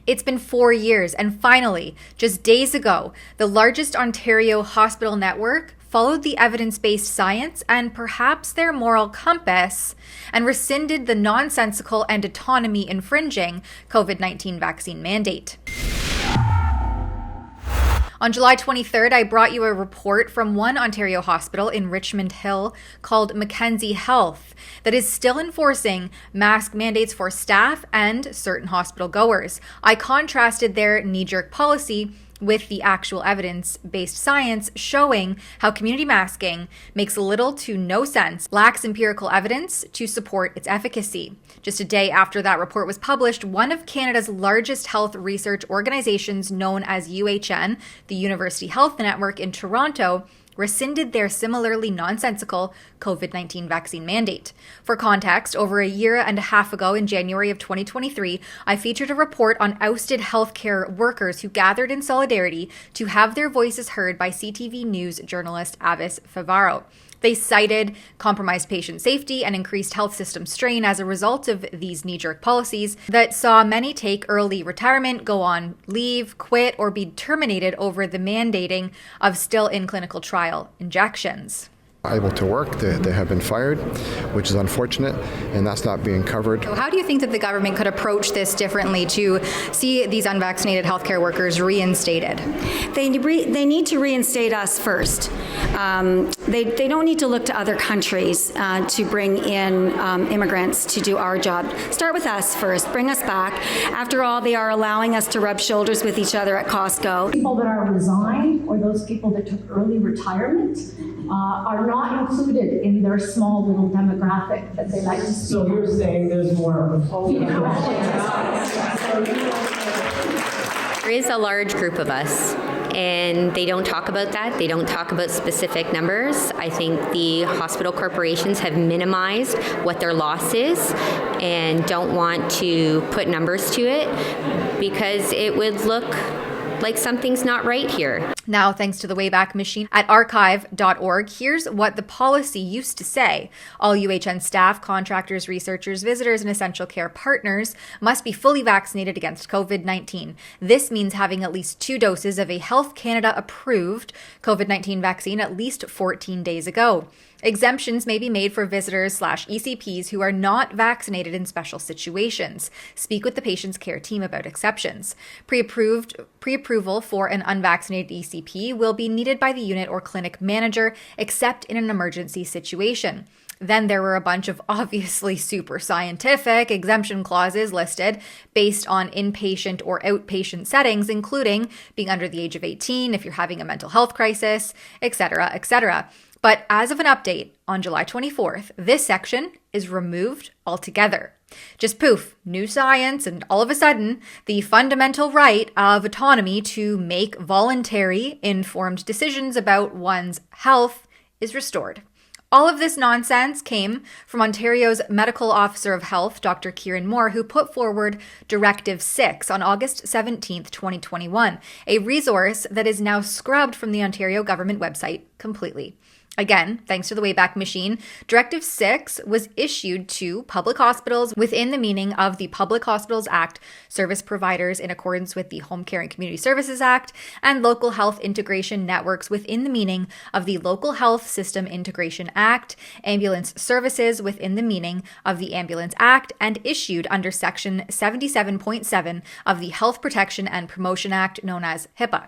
It's been 4 years, and finally, just days ago, the largest Ontario hospital network followed the evidence-based science and perhaps their moral compass and rescinded the nonsensical and autonomy-infringing COVID-19 vaccine mandate. On July 23rd, I brought you a report from one Ontario hospital in Richmond Hill called Mackenzie Health that is still enforcing mask mandates for staff and certain hospital goers. I contrasted their knee-jerk policy with the actual evidence-based science showing how community masking makes little to no sense, lacks empirical evidence to support its efficacy. Just a day after that report was published, one of Canada's largest health research organizations, known as UHN, the University Health Network in Toronto, rescinded their similarly nonsensical COVID-19 vaccine mandate. For context, over a year and a half ago in January of 2023, I featured a report on ousted healthcare workers who gathered in solidarity to have their voices heard by CTV News journalist Avis Favaro. They cited compromised patient safety and increased health system strain as a result of these knee-jerk policies that saw many take early retirement, go on leave, quit, or be terminated over the mandating of still in clinical trial injections. Able to work, they have been fired, which is unfortunate, and that's not being covered. So how do you think that the government could approach this differently to see these unvaccinated healthcare workers reinstated? They need to reinstate us first. They don't need to look to other countries to bring in immigrants to do our job. Start with us first. Bring us back. After all, they are allowing us to rub shoulders with each other at Costco. People that are resigned or those people that took early retirement are not included in their small little demographic that they like to see. So you're saying there's more of a There is a large group of us, and they don't talk about that. They don't talk about specific numbers. I think the hospital corporations have minimized what their loss is and don't want to put numbers to it because it would look like something's not right here. Now, thanks to the Wayback Machine at archive.org, here's what the policy used to say. All UHN staff, contractors, researchers, visitors, and essential care partners must be fully vaccinated against COVID-19. This means having at least 2 doses of a Health Canada approved COVID-19 vaccine at least 14 days ago. Exemptions may be made for visitors/ECPs who are not vaccinated in special situations. Speak with the patient's care team about exceptions. Pre-approval for an unvaccinated ECP will be needed by the unit or clinic manager, except in an emergency situation. Then there were a bunch of obviously super scientific exemption clauses listed based on inpatient or outpatient settings, including being under the age of 18, if you're having a mental health crisis, etc., etc. But as of an update on July 24th, this section is removed altogether. Just poof, new science, and all of a sudden, the fundamental right of autonomy to make voluntary, informed decisions about one's health is restored. All of this nonsense came from Ontario's Medical Officer of Health, Dr. Kieran Moore, who put forward Directive 6 on August 17th, 2021, a resource that is now scrubbed from the Ontario government website completely. Again, thanks to the Wayback Machine, Directive 6 was issued to public hospitals within the meaning of the Public Hospitals Act, service providers in accordance with the Home Care and Community Services Act, and local health integration networks within the meaning of the Local Health System Integration Act, ambulance services within the meaning of the Ambulance Act, and issued under Section 77.7 of the Health Protection and Promotion Act, known as HIPAA.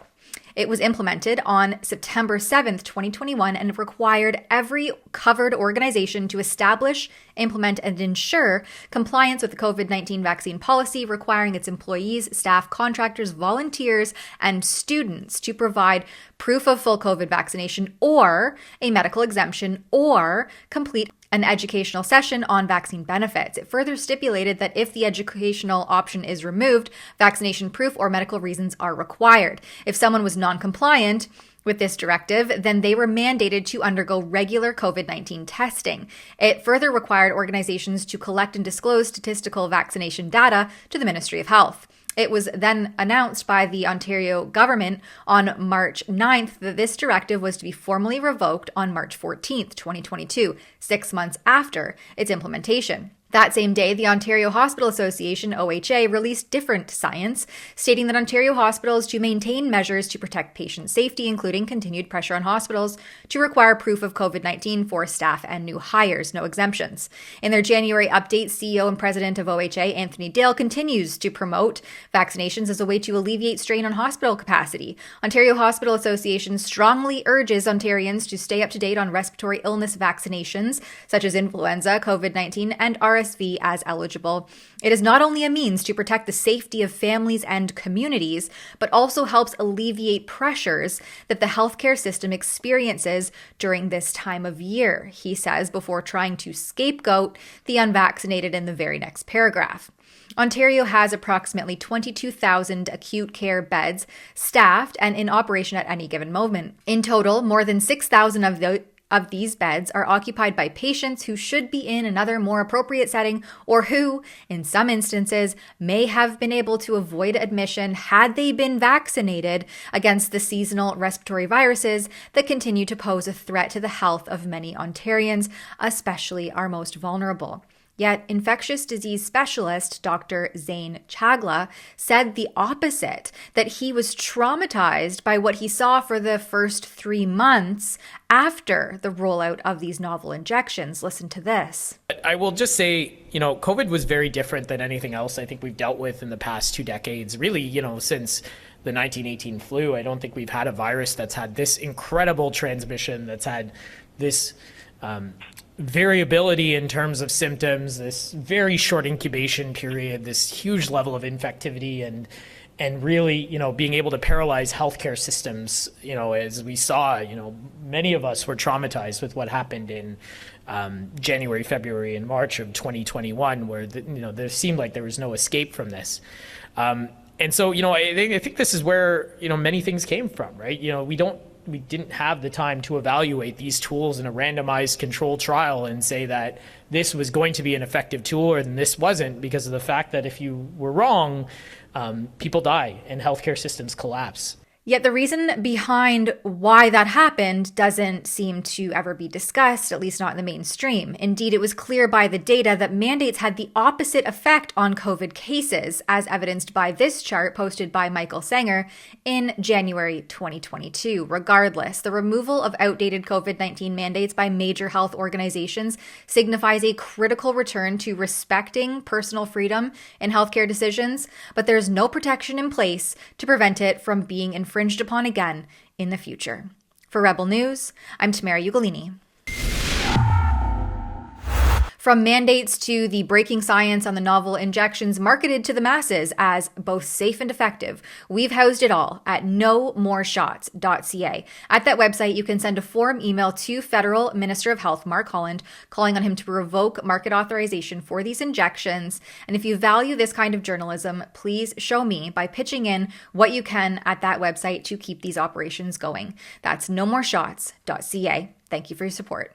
It was implemented on September 7th, 2021, and required every covered organization to establish, implement, and ensure compliance with the COVID-19 vaccine policy, requiring its employees, staff, contractors, volunteers, and students to provide proof of full COVID vaccination or a medical exemption or complete an educational session on vaccine benefits. It further stipulated that if the educational option is removed, vaccination proof or medical reasons are required. If someone was non-compliant with this directive, then they were mandated to undergo regular COVID-19 testing. It further required organizations to collect and disclose statistical vaccination data to the Ministry of Health. It was then announced by the Ontario government on March 9th that this directive was to be formally revoked on March 14th, 2022, 6 months after its implementation. That same day, the Ontario Hospital Association, OHA, released different science, stating that Ontario hospitals to maintain measures to protect patient safety, including continued pressure on hospitals to require proof of COVID-19 for staff and new hires, no exemptions. In their January update, CEO and president of OHA, Anthony Dale, continues to promote vaccinations as a way to alleviate strain on hospital capacity. Ontario Hospital Association strongly urges Ontarians to stay up to date on respiratory illness vaccinations, such as influenza, COVID-19, and RSV as eligible. It is not only a means to protect the safety of families and communities, but also helps alleviate pressures that the healthcare system experiences during this time of year, he says, before trying to scapegoat the unvaccinated in the very next paragraph. Ontario has approximately 22,000 acute care beds staffed and in operation at any given moment. In total, more than 6,000 of these beds are occupied by patients who should be in another more appropriate setting or who, in some instances, may have been able to avoid admission had they been vaccinated against the seasonal respiratory viruses that continue to pose a threat to the health of many Ontarians, especially our most vulnerable. Yet, infectious disease specialist Dr. Zain Chagla said the opposite, that he was traumatized by what he saw for the first 3 months after the rollout of these novel injections. Listen to this. I will just say, COVID was very different than anything else I think we've dealt with in the past 2 decades. Really, since the 1918 flu, I don't think we've had a virus that's had this incredible transmission, that's had this variability in terms of symptoms, this very short incubation period, this huge level of infectivity, and really, being able to paralyze healthcare systems. As we saw, many of us were traumatized with what happened in January, February, and March of 2021, where there seemed like there was no escape from this. And so, I think this is where many things came from, right? We didn't have the time to evaluate these tools in a randomized controlled trial and say that this was going to be an effective tool and this wasn't, because of the fact that if you were wrong, people die and healthcare systems collapse. Yet the reason behind why that happened doesn't seem to ever be discussed, at least not in the mainstream. Indeed, it was clear by the data that mandates had the opposite effect on COVID cases, as evidenced by this chart posted by Michael Sanger in January 2022. Regardless, the removal of outdated COVID-19 mandates by major health organizations signifies a critical return to respecting personal freedom in healthcare decisions, but there's no protection in place to prevent it from being infringed upon again in the future. For Rebel News, I'm Tamara Ugolini. From mandates to the breaking science on the novel injections marketed to the masses as both safe and effective, we've housed it all at nomoreshots.ca. At that website, you can send a form email to Federal Minister of Health Mark Holland, calling on him to revoke market authorization for these injections. And if you value this kind of journalism, please show me by pitching in what you can at that website to keep these operations going. That's nomoreshots.ca. Thank you for your support.